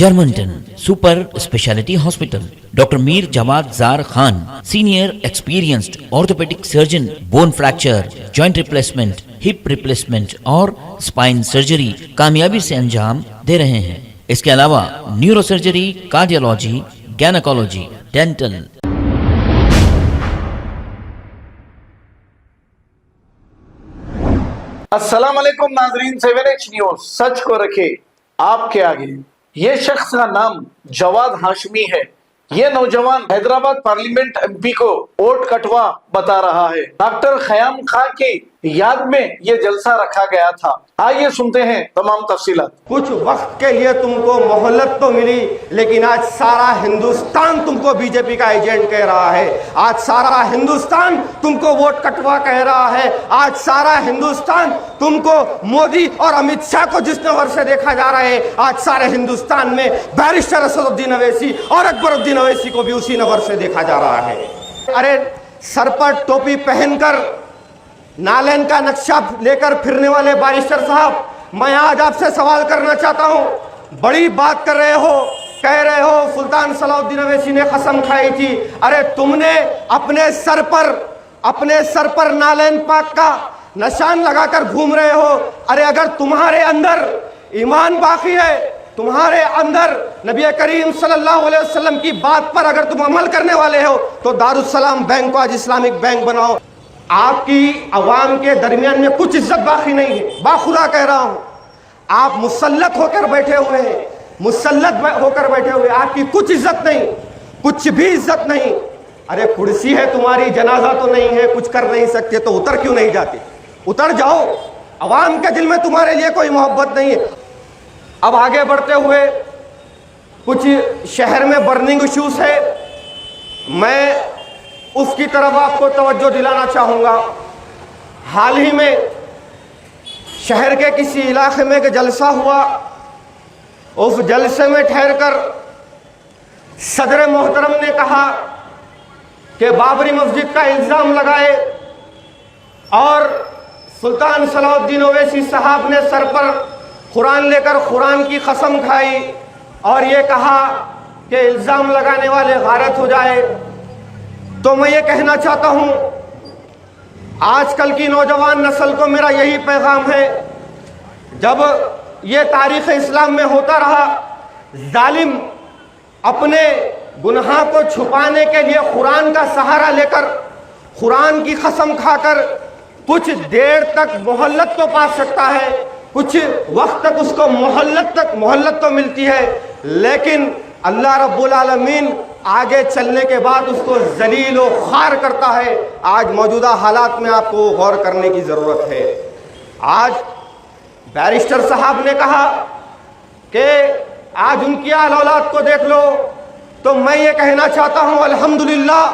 Germanton super speciality hospital, doctor Mir Jawad Zar Khan, senior experienced orthopaedic surgeon, bone fracture, joint replacement, hip replacement और spine surgery कामयाबी से अंजाम दे रहे हैं। इसके अलावा neuro surgery, cardiology, gynaecology, dental. अस्सलाम वालेकुम नाजरीन, 7H न्यूज सच को रखे आपके आगे। ये शख्स का नाम जवाद हाशमी है। ये नौजवान हैदराबाद पार्लियामेंट एमपी को वोट कटवा बता रहा है। डॉक्टर खयाम खां की याद में ये जलसा रखा गया था। आइए सुनते हैं तमाम तफसीलात। कुछ वक्त के लिए तुमको मोहलत तो मिली, लेकिन आज सारा हिंदुस्तान तुमको बीजेपी का एजेंट कह रहा है। आज सारा हिंदुस्तान तुमको वोट कटवा कह रहा है। आज सारा हिंदुस्तान तुमको मोदी और अमित शाह को जिस नजर से देखा जा रहा है, आज सारे हिंदुस्तान में बैरिस्टर असदुद्दीन अवैसी और अकबरुद्दीन अवैसी को भी उसी नजर से देखा जा रहा है। अरे सर पर टोपी पहनकर नालैन का नक्शा लेकर फिरने वाले बैरिस्टर साहब, मैं आज आपसे सवाल करना चाहता हूं। बड़ी बात कर रहे हो, कह रहे हो सुल्तान सलाउद्दीन अवैसी ने कसम खाई थी। अरे तुमने अपने सर पर नालैन पाक का निशान लगाकर घूम रहे हो। अरे अगर तुम्हारे अंदर ईमान बाकी है, तुम्हारे अंदर नबी करीम सल्लल्लाहु अलैहि वसल्लम की बात पर अगर तुम अमल करने वाले हो, तो दारुस्सलाम बैंक को आज इस्लामिक बैंक बनाओ। आपकी अवाम के दरमियान में कुछ इज्जत बाकी नहीं है, बाखुदा कह रहा हूं। आप मुसल्लत होकर बैठे हुए हैं, मुसल्लत होकर बैठे हुए, आपकी कुछ इज्जत नहीं, कुछ भी इज्जत नहीं। अरे कुर्सी है तुम्हारी, जनाजा तो नहीं है, कुछ कर नहीं सकते, तो उतर क्यों नहीं जाते? उतर जाओ। अवाम के दिल में तुम्हारे लिए कोई मोहब्बत नहीं है। अब आगे बढ़ते हुए, कुछ शहर में बर्निंग इश्यूज है, मैं उसकी तरफ आपको तवज्जो दिलाना चाहूँगा। हाल ही में शहर के किसी इलाके में एक जलसा हुआ। उस जलसे में ठहरकर सदर मोहतरम ने कहा कि बाबरी मस्जिद का इल्ज़ाम लगाए, और सुल्तान सलाउद्दीन ओवैसी साहब ने सर पर कुरान लेकर कुरान की कसम खाई और ये कहा कि इल्ज़ाम लगाने वाले गारत हो जाए। तो मैं ये कहना चाहता हूं, आजकल की नौजवान नस्ल को मेरा यही पैगाम है, जब ये तारीख़ इस्लाम में होता रहा, जालिम अपने गुनाह को छुपाने के लिए कुरान का सहारा लेकर, कुरान की कसम खाकर कुछ देर तक मोहल्लत तो पा सकता है, कुछ वक्त तक उसको मोहल्लत तो मिलती है, लेकिन अल्लाह रब्बुल आलमीन आगे चलने के बाद उसको जलील व खार करता है। आज मौजूदा हालात में आपको गौर करने की ज़रूरत है। आज बैरिस्टर साहब ने कहा कि आज उनकी आल औलाद को देख लो, तो मैं ये कहना चाहता हूँ अल्हम्दुलिल्लाह,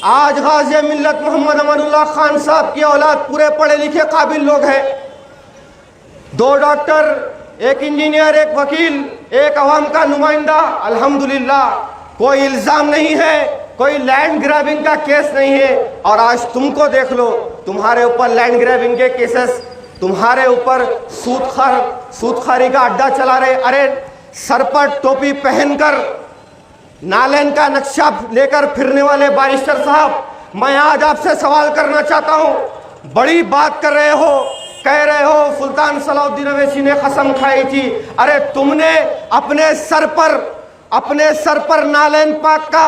आज गाज़ी मिल्लत मोहम्मद अमानुल्लाह खान साहब की औलाद पूरे पढ़े लिखे काबिल लोग हैं। 2 डॉक्टर, एक इंजीनियर, एक वकील, एक अवाम का नुमाइंदा। अल्हम्दुलिल्लाह, कोई इल्ज़ाम नहीं है, कोई लैंड ग्रैबिंग का केस नहीं है। और आज तुमको देख लो, तुम्हारे ऊपर लैंड ग्रैबिंग के केसेस, तुम्हारे ऊपर सूदखारी का अड्डा चला रहे। अरे सर पर टोपी पहनकर नालैन का नक्शा लेकर फिरने वाले बैरिस्टर साहब, मैं आज आपसे सवाल करना चाहता हूं। बड़ी बात कर रहे हो, कह रहे हो सुल्तान सलाउद्दीन अवैसी ने कसम खाई थी। अरे तुमने अपने सर पर नालैन पाक का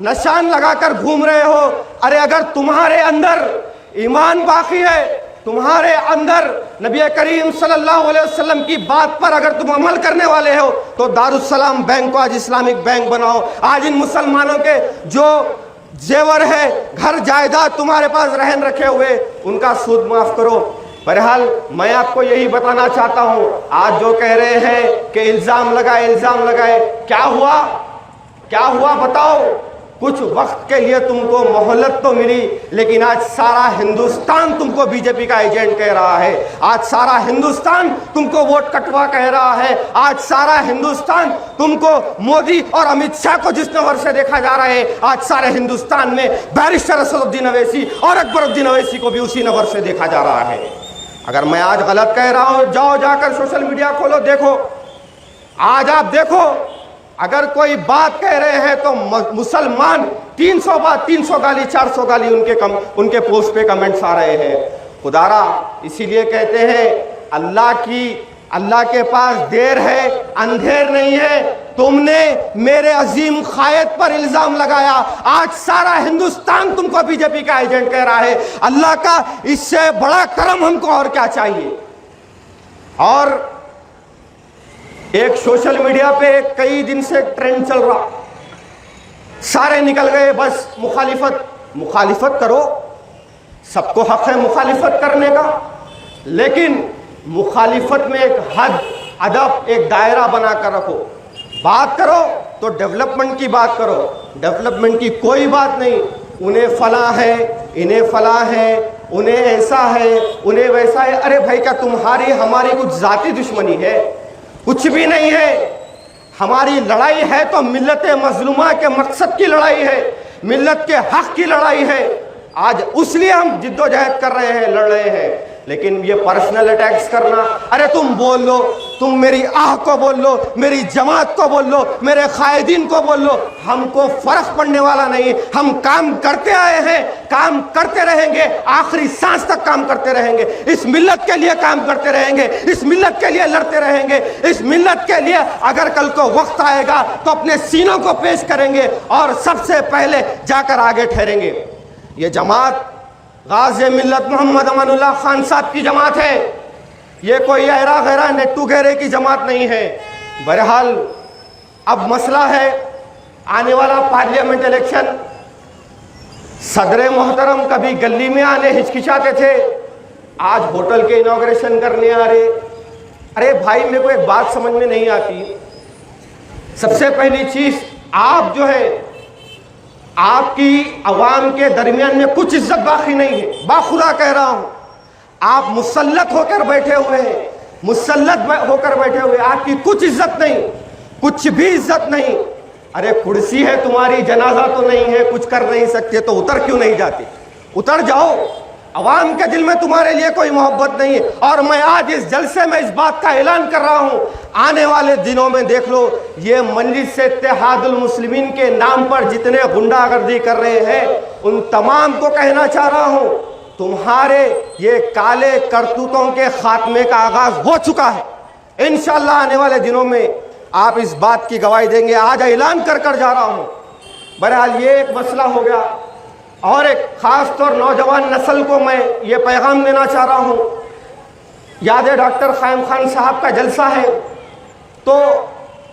निशान लगाकर घूम रहे हो। अरे अगर तुम्हारे अंदर ईमान बाकी है, तुम्हारे अंदर नबी करीम सल्लल्लाहु अलैहि वसल्लम की बात पर अगर तुम अमल करने वाले हो, तो दारुस्सलाम बैंक को आज इस्लामिक बैंक बनाओ। आज इन मुसलमानों के जो जेवर है, घर जायदाद तुम्हारे पास रहन रखे हुए, उनका सूद माफ करो। बहरहाल मैं आपको यही बताना चाहता हूं, आज जो कह रहे हैं कि इल्ज़ाम लगाए, क्या हुआ बताओ। कुछ वक्त के लिए तुमको मोहलत तो मिली, लेकिन आज सारा हिंदुस्तान तुमको बीजेपी का एजेंट कह रहा है। आज सारा हिंदुस्तान तुमको वोट कटवा कह रहा है। आज सारा हिंदुस्तान तुमको मोदी और अमित शाह को जिस नजर से देखा जा रहा है, आज सारे हिंदुस्तान में बैरिस्टर असदुद्दीन अवैसी और अकबरुद्दीन अवैसी को भी उसी नजर से देखा जा रहा है। अगर मैं आज गलत कह रहा हूं, जाओ जाकर सोशल मीडिया खोलो, देखो। आज आप देखो अगर कोई बात कह रहे हैं तो मुसलमान 300 बात, 300 गाली, 400 गाली उनके पोस्ट पे कमेंट्स आ रहे हैं। खुदारा इसीलिए कहते हैं अल्लाह के पास देर है, अंधेर नहीं है। तुमने मेरे अजीम कायद पर इल्जाम लगाया, आज सारा हिंदुस्तान तुमको बीजेपी का एजेंट कह रहा है। अल्लाह का इससे बड़ा करम हमको और क्या चाहिए। और एक सोशल मीडिया पे कई दिन से ट्रेंड चल रहा, सारे निकल गए बस मुखालिफत करो, सबको हक है मुखालिफत करने का, लेकिन मुखालिफत में एक हद, अदब, एक दायरा बनाकर रखो। बात करो तो डेवलपमेंट की बात करो, डेवलपमेंट की कोई बात नहीं। उन्हें फला है, इन्हें फला है, उन्हें ऐसा है, उन्हें वैसा है। अरे भाई, क्या तुम्हारी हमारी कुछ जाती दुश्मनी है? कुछ भी नहीं है। हमारी लड़ाई है तो मिल्लत मजलूमा के मकसद की लड़ाई है, मिल्लत के हक की लड़ाई है। आज उसलिए हम जिद्दोजहद कर रहे हैं, लड़ रहे हैं। लेकिन ये पर्सनल अटैक्स करना, अरे तुम बोल लो, तुम मेरी आह को बोल लो, मेरी जमात को बोल लो, मेरे कायदीन को बोल लो, हमको फर्क पड़ने वाला नहीं। हम काम करते आए हैं, काम करते रहेंगे, आखिरी सांस तक काम करते रहेंगे। इस मिल्लत के लिए काम करते रहेंगे, इस मिल्लत के लिए लड़ते रहेंगे। इस मिल्लत के लिए अगर कल को वक्त आएगा तो अपने सीनों को पेश करेंगे और सबसे पहले जाकर आगे ठहरेंगे। ये जमात गाज़ी मिल्लत मोहम्मद अमानुल्लाह खान साहब की जमात है, ये कोई ऐरा गैरा नेट्टू गहरे की जमात नहीं है। बहरहाल अब मसला है आने वाला पार्लियामेंट इलेक्शन। सदर मोहतरम कभी गली में आने हिचकिचाते थे, आज होटल के इनॉग्रेशन करने आ रहे। अरे भाई, मेरे को एक बात समझ में नहीं आती। सबसे पहली चीज, आप जो है, आपकी अवाम के दरमियान में कुछ इज्जत बाकी नहीं है। बाखुदा कह रहा हूं, आप मुसल्लत होकर बैठे हुए हैं, मुसल्लत होकर बैठे हुए, आपकी कुछ इज्जत नहीं, कुछ भी इज्जत नहीं। अरे कुर्सी है तुम्हारी, जनाजा तो नहीं है, कुछ कर नहीं सकते तो उतर क्यों नहीं जाते? उतर जाओ। अवाम के दिल में तुम्हारे लिए कोई मोहब्बत नहीं है। और मैं आज इस जलसे में इस बात का ऐलान कर रहा हूं, आने वाले दिनों में देख लो, ये मजलिस इत्तेहादुल मुस्लिमीन के नाम पर जितने गुंडागर्दी कर रहे हैं, उन तमाम को कहना चाह रहा हूं, तुम्हारे ये काले करतूतों के खात्मे का आगाज हो चुका है। इंशाअल्लाह आने वाले दिनों में आप इस बात की गवाही देंगे। आज ऐलान कर जा रहा हूं। बहरहाल ये एक मसला हो गया। और एक खास तौर नौजवान नस्ल को मैं ये पैगाम देना चाह रहा हूँ। याद है डॉक्टर क़याम खान साहब का जलसा है, तो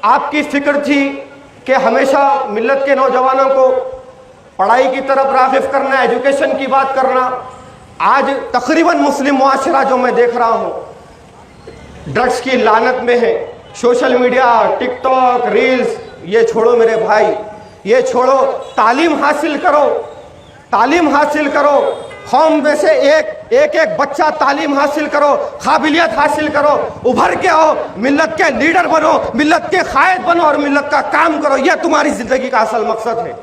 आपकी फिक्र थी कि हमेशा मिल्लत के नौजवानों को पढ़ाई की तरफ राग़िब करना, एजुकेशन की बात करना। आज तकरीबन मुस्लिम मुआशरा जो मैं देख रहा हूँ, ड्रग्स की लानत में है। सोशल मीडिया, टिकटॉक, रील्स, ये छोड़ो मेरे भाई, ये छोड़ो। तालीम हासिल करो, तालीम हासिल करो। कौम में से एक बच्चा तालीम हासिल करो, काबिलियत हासिल करो, उभर के आओ, मिल्लत के लीडर बनो, मिल्लत के कायद बनो और मिल्लत का काम करो। यह तुम्हारी जिंदगी का असल मकसद है।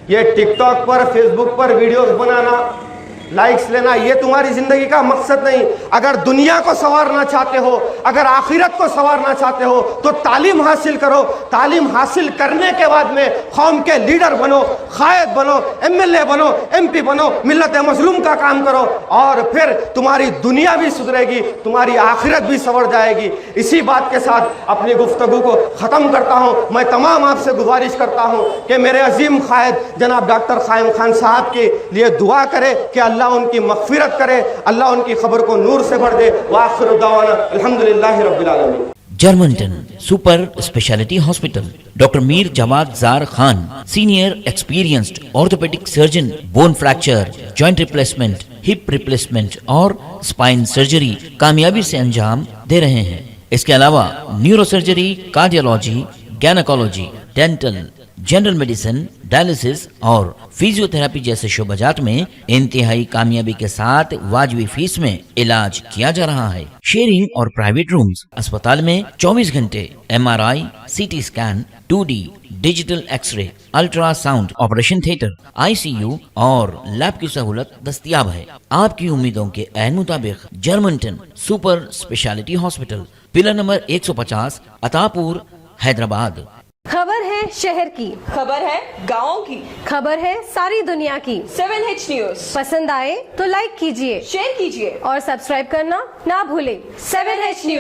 ये टिकटॉक पर, फेसबुक पर वीडियोस बनाना, लाइक्स लेना, ये तुम्हारी जिंदगी का मकसद नहीं। अगर दुनिया को संवारना चाहते हो, अगर आखिरत को संवारना चाहते हो, तो तालीम हासिल करो। तालीम हासिल करने के बाद में कौम के लीडर बनो, कायद बनो, एमएलए बनो, एमपी बनो, मिल्लत मजलूम का काम करो, और फिर तुम्हारी दुनिया भी सुधरेगी, तुम्हारी आखिरत भी संवर जाएगी। इसी बात के साथ अपनी गुफ्तगू को ख़त्म करता हूँ। मैं तमाम आपसे गुजारिश करता हूँ कि मेरे अजीम कायद जनाब डॉक्टर क़याम खान साहब के लिए दुआ करें कि अल्लाह उनकी मग़फ़िरत करे, अल्लाह उनकी खबर को नूर से भर दे। वाखिरु दावाना अल्हम्दुलिल्लाहि रब्बिल आलमीन। जर्मनटन super speciality hospital, doctor Mir Jamat Zar Khan, senior experienced orthopaedic surgeon, bone fracture, joint replacement, hip replacement और स्पाइन सर्जरी कामयाबी से अंजाम दे रहे हैं। इसके अलावा neuro surgery, cardiology, gynaecology, dental, general medicine, dialysis और फिजियोथेरेपी जैसे शोबाजात में इंतहाई कामयाबी के साथ वाजिबी फीस में इलाज किया जा रहा है। शेयरिंग और प्राइवेट रूम्स, अस्पताल में 24 घंटे MRI, CT scan, 2D digital x ray, ultrasound, operation theatre, ICU और लैब की सहूलत दस्तयाब है। आपकी उम्मीदों के ऐन मुताबिक Germanten super speciality hospital, pillar number 150, Attapur, Hyderabad. खबर है शहर की, खबर है गाँव की, खबर है सारी दुनिया की। 7H न्यूज पसंद आए तो लाइक कीजिए, शेयर कीजिए और सब्सक्राइब करना ना भूलें। 7H news.